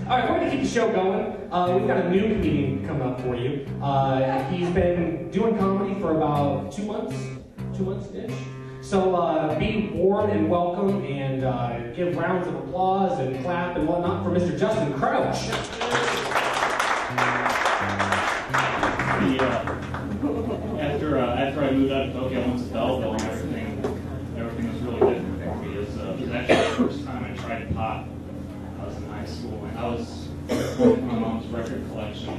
All right, we're going to keep the show going. We've got a new comedian coming up for you. He's been doing comedy for about 2 months-ish. So be warm and welcome and give rounds of applause and clap and whatnot for Mr. Justin Crouch. After I moved out of Tokyo, I went to Belleville and everything was really different for me. It was actually the first time I tried pot. I was in high school and I was with my mom's record collection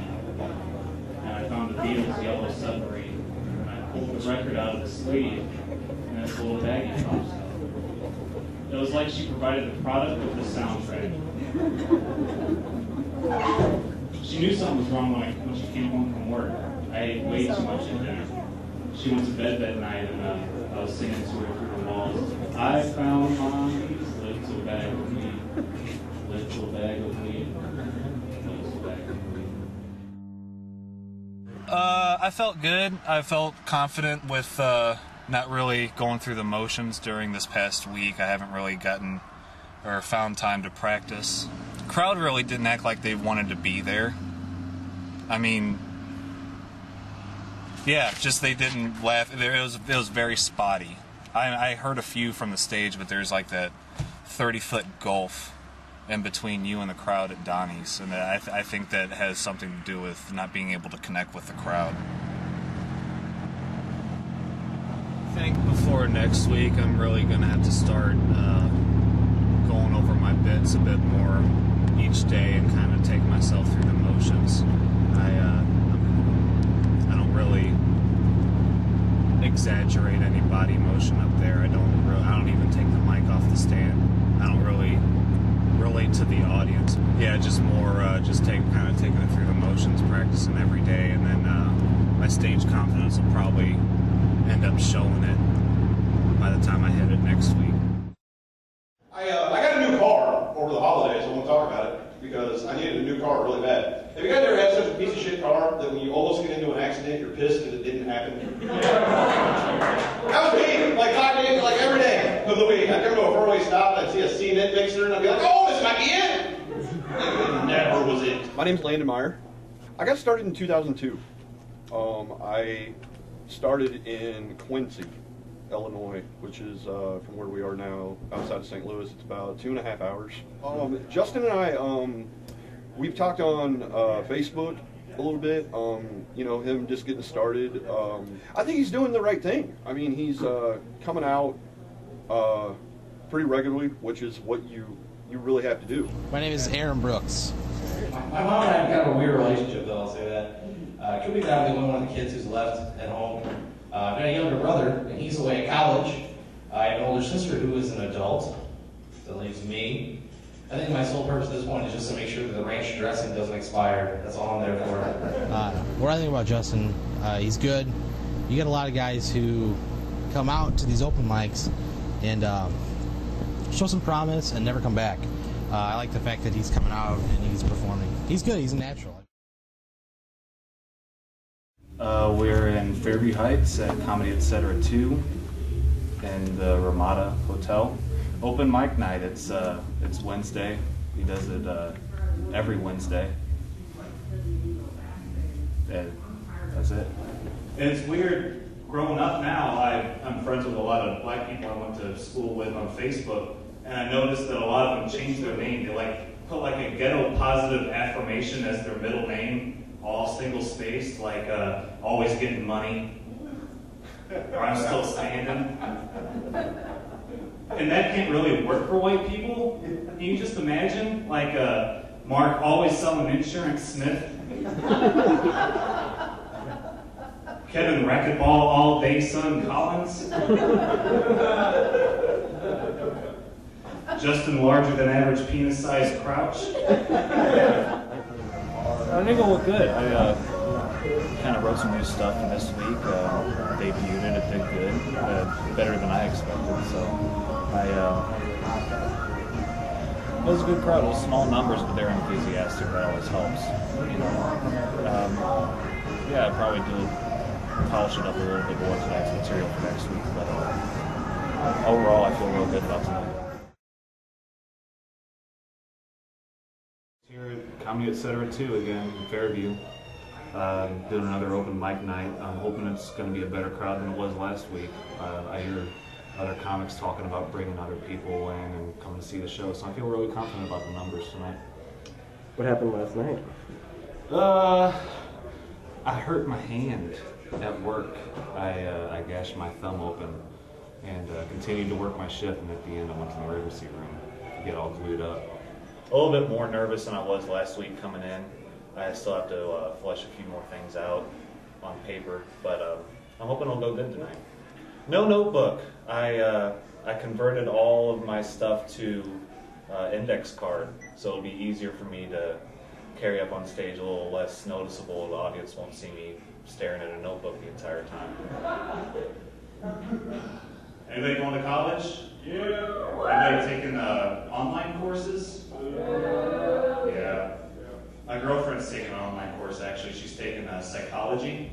and I found the Beatles' Yellow Submarine and I pulled the record out of the sleeve and this little baggie pops out. It was like she provided the product with the soundtrack. She knew something was wrong when she came home from work. I ate way too much at dinner. She went to bed that night and I was singing to her through the walls. I found Mommy's little bag of weed, little bag of weed, little bag of weed. I felt good. I felt confident with not really going through the motions during this past week. I haven't really gotten or found time to practice. The crowd really didn't act like they wanted to be there. I mean, yeah, just they didn't laugh. It was very spotty. I heard a few from the stage, but there's like that 30-foot gulf in between you and the crowd at Donnie's, and I think that has something to do with not being able to connect with the crowd. I think before next week, I'm really going to have to start going over my bits a bit more each day and kind of take myself through the motions. I don't really exaggerate any body motion up there. I don't even take the mic off the stand. I don't really relate to the audience. Yeah, just more kind of taking it through the motions, practicing every day, and then my stage confidence will probably end up showing it by the time I hit it next week. I got a new car over the holidays. I want to talk about it because I needed a new car really bad. Have you guys ever had such a piece of shit car that when you almost get into an accident, you're pissed because it didn't happen? That was me, like 5 days, like every day of the week. I'd come to a four-way stop, and I'd see a C-net mixer, and I'd be like, oh, this might be it! And it never was it. My name's Landon Meyer. I got started in 2002. I started in Quincy, Illinois, which is from where we are now, outside of St. Louis. It's about 2.5 hours. Justin and I, we've talked on Facebook a little bit. You know, him just getting started. I think he's doing the right thing. I mean, he's coming out pretty regularly, which is what you really have to do. My name is Aaron Brooks. My mom and I have kind of a weird relationship, though, I'll say that. It could be that I'm the only one of the kids who's left at home. I've got a younger brother, and he's away at college. I have an older sister who is an adult. That leaves me. I think my sole purpose at this point is just to make sure that the ranch dressing doesn't expire. That's all I'm there for. What I think about Justin, he's good. You get a lot of guys who come out to these open mics and show some promise and never come back. I like the fact that he's coming out and he's performing. He's good. He's a natural. We're in Fairview Heights at Comedy Etc. 2 in the Ramada Hotel. Open mic night. It's Wednesday. He does it every Wednesday. That's it. It's weird. Growing up now, I'm friends with a lot of black people I went to school with on Facebook, and I noticed that a lot of them changed their name. They put like a ghetto positive affirmation as their middle name, all single spaced, like always getting money, or I'm still standing. And that can't really work for white people. Can you just imagine, like Mark always selling insurance, Smith. Kevin Racquetball all day, son Collins. Justin larger than average penis sized Crouch. I think it'll look good. I kind of wrote some new stuff for this week. Debuted it. It did good. Better than I expected. So it was a good crowd. It was small numbers, but they're enthusiastic. That always helps. You know. Yeah, I probably do polish it up a little bit more for next material for next week. But overall, I feel real good about tonight. Here Comedy Etc. 2 again in Fairview. Doing another open mic night. I'm hoping it's going to be a better crowd than it was last week. I hear other comics talking about bringing other people in and coming to see the show, so I feel really confident about the numbers tonight. What happened last night? I hurt my hand at work. I gashed my thumb open and continued to work my shift, and at the end I went to the emergency room to get all glued up. A little bit more nervous than I was last week coming in. I still have to flesh a few more things out on paper, but I'm hoping it'll go good tonight. No notebook. I converted all of my stuff to index card, so it'll be easier for me to carry up on stage, a little less noticeable. The audience won't see me staring at a notebook the entire time. Anybody going to college? Yeah. Anybody taking online courses? Yeah. My girlfriend's taking an online course, actually. She's taking psychology,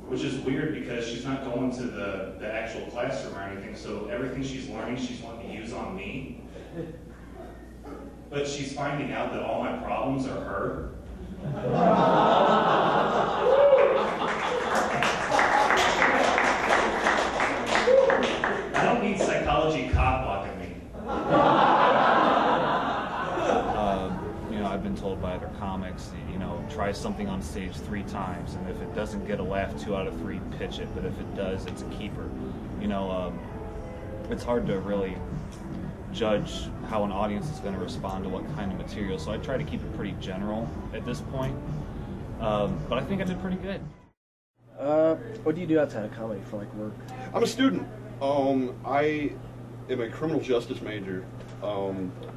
which is weird because she's not going to the actual classroom or anything, so everything she's learning she's wanting to use on me. But she's finding out that all my problems are her. I don't need psychology cop blocking me. I've been told by other comics, try something on stage 3 times, and if it doesn't get a laugh 2 out of 3, pitch it, but if it does, it's a keeper. It's hard to really judge how an audience is going to respond to what kind of material, so I try to keep it pretty general at this point, but I think I did pretty good. What do you do outside of comedy for work? I'm a student. I am a criminal justice major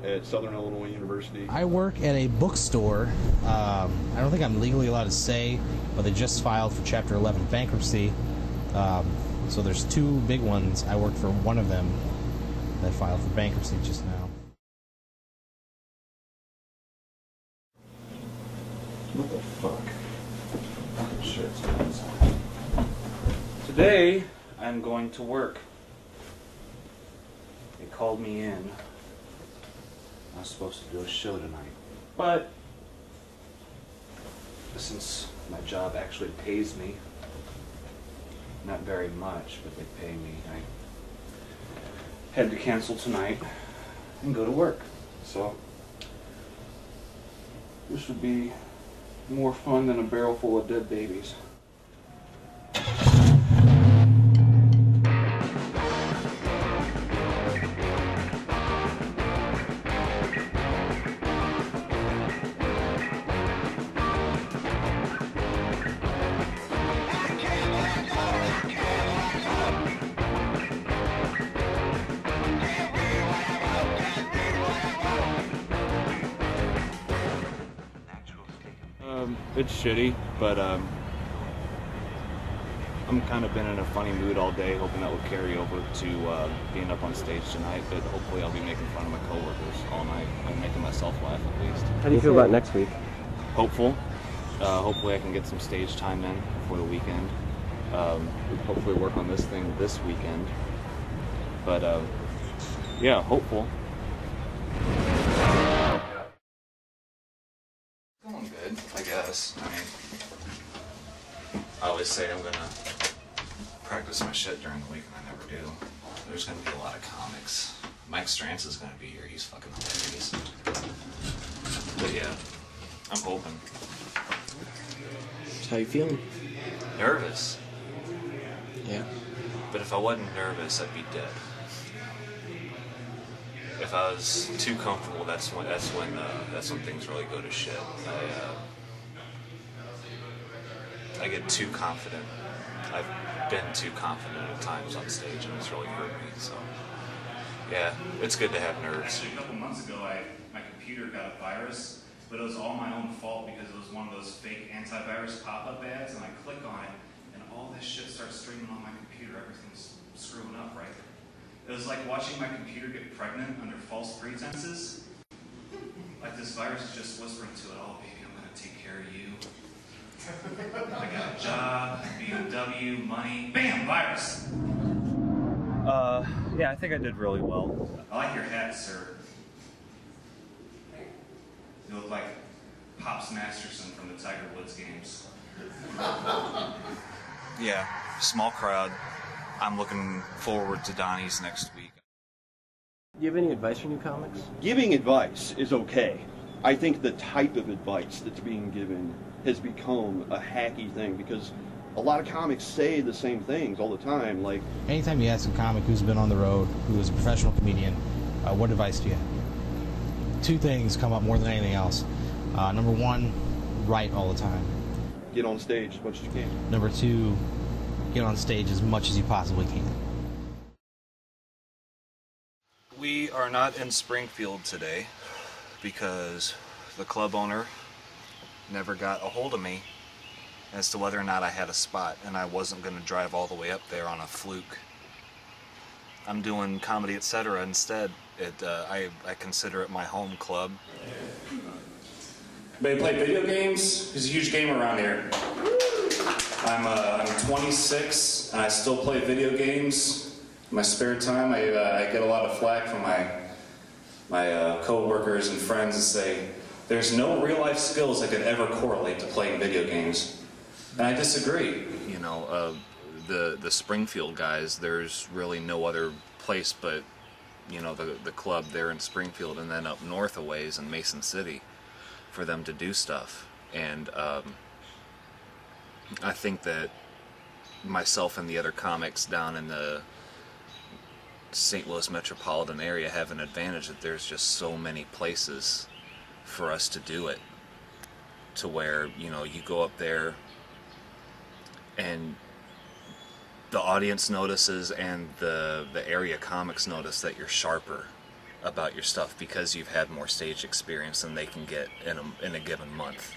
at Southern Illinois University. I work at a bookstore. I don't think I'm legally allowed to say, but they just filed for Chapter 11 bankruptcy. So there's 2 big ones. I worked for one of them that filed for bankruptcy just now. What the fuck? I'm sure it's outside. Today, I'm going to work. They called me in. I was supposed to do a show tonight. But since my job actually pays me, not very much, but they pay me, I had to cancel tonight and go to work. So this would be more fun than a barrel full of dead babies. It's shitty, but I'm kind of been in a funny mood all day, hoping that will carry over to being up on stage tonight, but hopefully I'll be making fun of my coworkers all night. I'm making myself laugh at least. How do you feel about next week? Hopeful. Hopefully I can get some stage time in before the weekend. Hopefully work on this thing this weekend. But yeah, hopeful. Going good, I guess. I always say I'm gonna practice my shit during the week, and I never do. There's gonna be a lot of comics. Mike Strantz is gonna be here. He's fucking hilarious. But yeah, I'm hoping. How you feeling? Nervous. Yeah. But if I wasn't nervous, I'd be dead. If I was too comfortable, that's when things really go to shit. I get too confident. I've been too confident at times on stage, and it's really hurt me. So, yeah, it's good to have nerves. Actually, a couple months ago, my computer got a virus, but it was all my own fault because it was one of those fake antivirus pop-up ads, and I click on it, and all this shit starts streaming on my computer. Everything's screwing up, right? It was like watching my computer get pregnant under false pretenses. Like this virus is just whispering to it, "Oh, baby, I'm going to take care of you. I got a job, BMW, money, bam, virus." Yeah, I think I did really well. I like your hat, sir. You look like Pops Masterson from the Tiger Woods games. Yeah, small crowd. I'm looking forward to Donnie's next week. Do you have any advice for new comics? Giving advice is okay. I think the type of advice that's being given has become a hacky thing because a lot of comics say the same things all the time. Like, anytime you ask a comic who's been on the road, who is a professional comedian, what advice do you have? Two things come up more than anything else. Number one, write all the time. Get on stage as much as you can. Number two, get on stage as much as you possibly can. We are not in Springfield today because the club owner never got a hold of me as to whether or not I had a spot, and I wasn't going to drive all the way up there on a fluke. I'm doing Comedy Etc. instead. I consider it my home club. Anybody play video games? There's a huge game around here. I'm 26 and I still play video games. In my spare time, I get a lot of flack from my co-workers and friends that say there's no real life skills that could ever correlate to playing video games. And I disagree. You know, the Springfield guys, there's really no other place but, you know, the club there in Springfield, and then up north a ways in Mason City for them to do stuff. And I think that myself and the other comics down in the St. Louis metropolitan area have an advantage that there's just so many places for us to do it, to where, you know, you go up there and the audience notices and the area comics notice that you're sharper about your stuff because you've had more stage experience than they can get in a given month.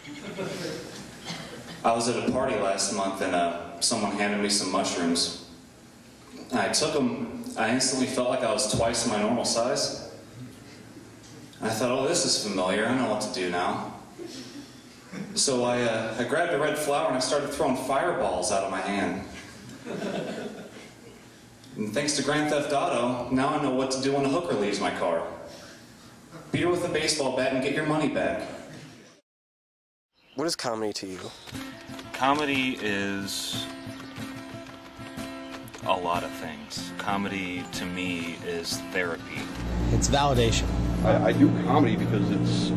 I was at a party last month and someone handed me some mushrooms. I took them. I instantly felt like I was twice my normal size. I thought, oh, this is familiar. I know what to do now. So I grabbed a red flower and I started throwing fireballs out of my hand. And thanks to Grand Theft Auto, now I know what to do when a hooker leaves my car. Beat her with a baseball bat and get your money back. What is comedy to you? Comedy is a lot of things. Comedy, to me, is therapy. It's validation. I do comedy because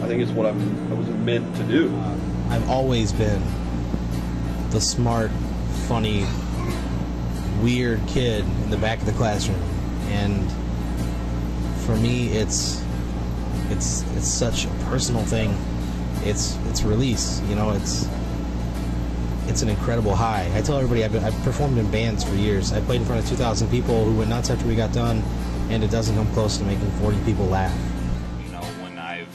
I think it's what I was meant to do. I've always been the smart, funny, weird kid in the back of the classroom, and for me, it's such a personal thing. It's release, you know. It's an incredible high. I tell everybody I've performed in bands for years. I played in front of 2,000 people who went nuts after we got done, and it doesn't come close to making 40 people laugh. You know, when I've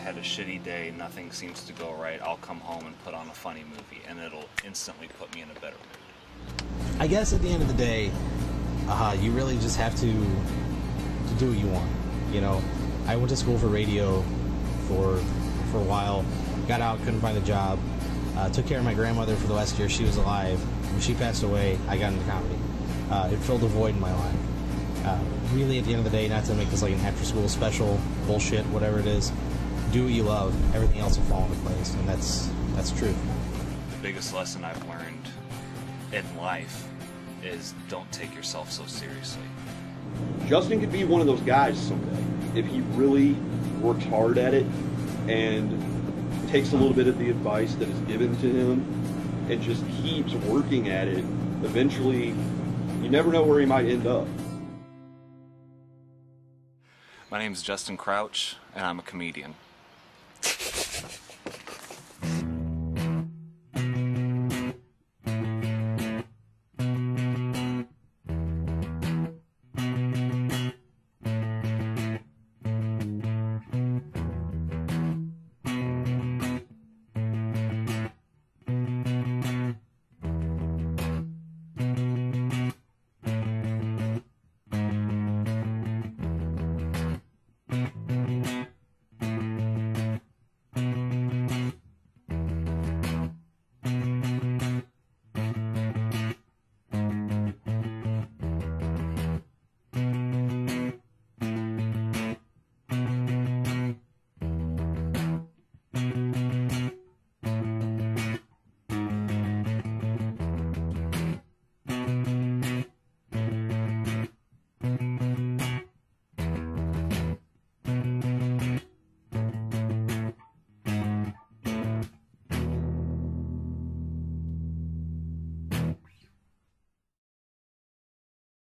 had a shitty day, nothing seems to go right, I'll come home and put on a funny movie, and it'll instantly put me in a better mood. I guess at the end of the day, you really just have to do what you want. You know, I went to school for radio for a while, got out, couldn't find a job, took care of my grandmother for the last year she was alive. When she passed away, I got into comedy. It filled a void in my life. Really, at the end of the day, not to make this like an after-school special bullshit, whatever it is, do what you love, everything else will fall into place, and that's true. The biggest lesson I've learned in life is don't take yourself so seriously. Justin could be one of those guys someday if he really works hard at it and takes a little bit of the advice that is given to him and just keeps working at it. Eventually, you never know where he might end up. My name is Justin Crouch, and I'm a comedian.